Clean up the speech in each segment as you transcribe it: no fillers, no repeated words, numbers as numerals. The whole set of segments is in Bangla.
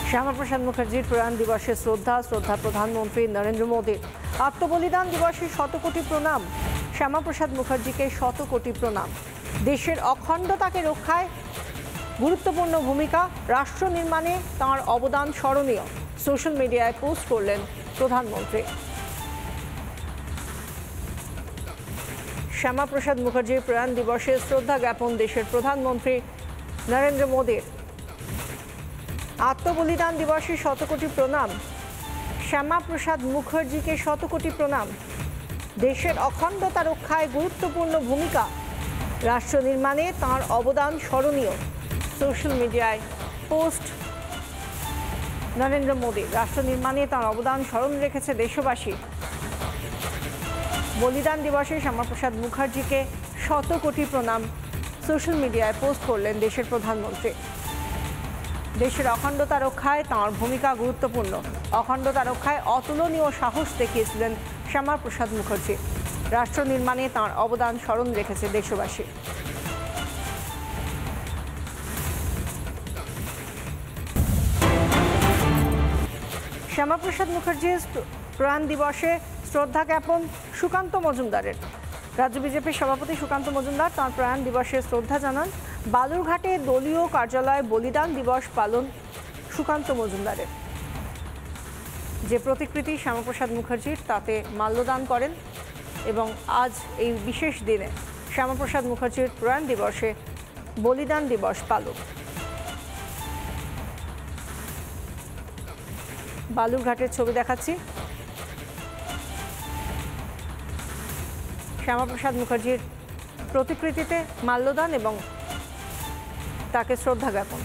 শ্যামাপ্রসাদ মুখার্জির প্রয়াণ দিবসে শ্রদ্ধা প্রধানমন্ত্রী নরেন্দ্র মোদীর। আত্মবলিদান দিবসে শতকোটি প্রণাম। শ্যামাপ্রসাদ মুখার্জিকে শতকোটি প্রণাম। দেশের অখণ্ডতাকে রক্ষায় গুরুত্বপূর্ণ ভূমিকা, রাষ্ট্র নির্মাণে তাঁর অবদান স্মরণীয়। সোশ্যাল মিডিয়ায় পোস্ট করলেন প্রধানমন্ত্রী। শ্যামাপ্রসাদ মুখার্জির প্রয়াণ দিবসে শ্রদ্ধা জ্ঞাপন দেশের প্রধানমন্ত্রী নরেন্দ্র মোদীর। আত্মবলিদান দিবসে শতকোটি প্রণাম। শ্যামাপ্রসাদ মুখার্জিকে শতকোটি প্রণাম। দেশের অখণ্ডতা রক্ষায় গুরুত্বপূর্ণ ভূমিকা, রাষ্ট্র নির্মাণে তাঁর অবদান স্মরণীয়। সোশ্যাল মিডিয়ায় পোস্ট নরেন্দ্র মোদী। রাষ্ট্র নির্মাণে তাঁর অবদান স্মরণ রেখেছে দেশবাসী। বলিদান দিবসে শ্যামাপ্রসাদ মুখার্জিকে শতকোটি প্রণাম। সোশ্যাল মিডিয়ায় পোস্ট করলেন দেশের প্রধানমন্ত্রী। দেশের অখণ্ডতা রক্ষায় তাঁর ভূমিকা গুরুত্বপূর্ণ। অখণ্ডতা রক্ষায় অতুলনীয় সাহস দেখিয়েছিলেন শ্যামাপ্রসাদ মুখার্জি। রাষ্ট্র নির্মাণে তাঁর অবদান স্মরণ রেখেছে দেশবাসী। শ্যামাপ্রসাদ মুখার্জির প্রয়াণ দিবসে শ্রদ্ধা জ্ঞাপন সুকান্ত মজুমদারের। রাজ্য বিজেপির সভাপতি সুকান্ত মজুমদার তাঁর প্রয়াণ দিবসে শ্রদ্ধা জানান। বালুরঘাটে দলীয় কার্যালয়ে বলিদান দিবস পালন সুকান্ত মজুমদারের। যে প্রতিকৃতি শ্যামাপ্রসাদ মুখার্জির তাতে মাল্যদান করেন এবং আজ এই বিশেষ দিনে শ্যামাপ্রসাদ মুখার্জির প্রয়াণ দিবসে বলিদান দিবস পালন। বালুরঘাটের ছবি দেখাচ্ছি। শ্যামাপ্রসাদ মুখার্জির প্রতিকৃতিতে মাল্যদান এবং তাকে শ্রদ্ধা জ্ঞাপন।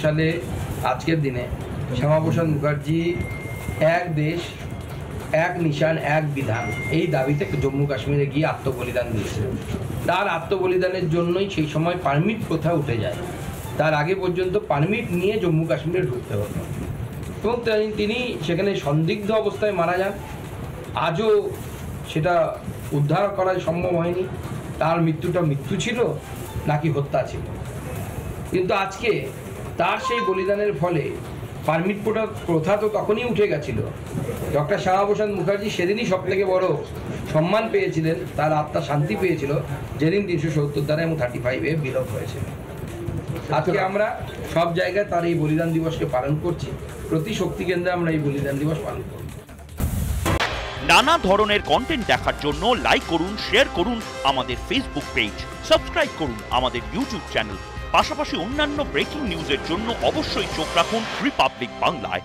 সালে আজকের দিনে শ্যামাপ্রসাদ মুখার্জি এক দেশ এক নিশান এক বিধান এই দাবিতে জম্মু কাশ্মীরে গিয়ে আত্মবলিদান দিয়েছিলেন। তার আত্মবলিদানের জন্যই সেই সময় পারমিট প্রথা উঠে যায়। তার আগে পর্যন্ত পারমিট নিয়ে জম্মু কাশ্মীরে ঢুকতে হতো এবং তিনি সেখানে সন্দিগ্ধ অবস্থায় মারা যান। আজও সেটা উদ্ধার করা সম্ভব হয়নি তার মৃত্যুটা মৃত্যু ছিল নাকি হত্যা ছিল। কিন্তু আজকে তার সেই বলিদানের ফলে পারমিট প্রথা তো তখনই উঠে গেছিল। ডক্টর শ্যামাপ্রসাদ মুখার্জি সেদিনই সব থেকে বড় সম্মান পেয়েছিলেন, তার আত্মা শান্তি পেয়েছিল যেদিন 370 ধারা এবং 35-এ বিলোপ হয়েছে। আজকে আমরা সব জায়গায় তার এই বলিদান দিবসকে পালন করছি। প্রতি শক্তি কেন্দ্রে আমরা এই বলিদান দিবস পালন করব। নানা ধরনের কন্টেন্ট দেখার জন্য লাইক করুন, শেয়ার করুন আমাদের ফেসবুক পেজ, সাবস্ক্রাইব করুন আমাদের ইউটিউব চ্যানেল। পাশাপাশি অন্যান্য ব্রেকিং নিউজের জন্য অবশ্যই চোখ রাখুন রিপাবলিক বাংলায়।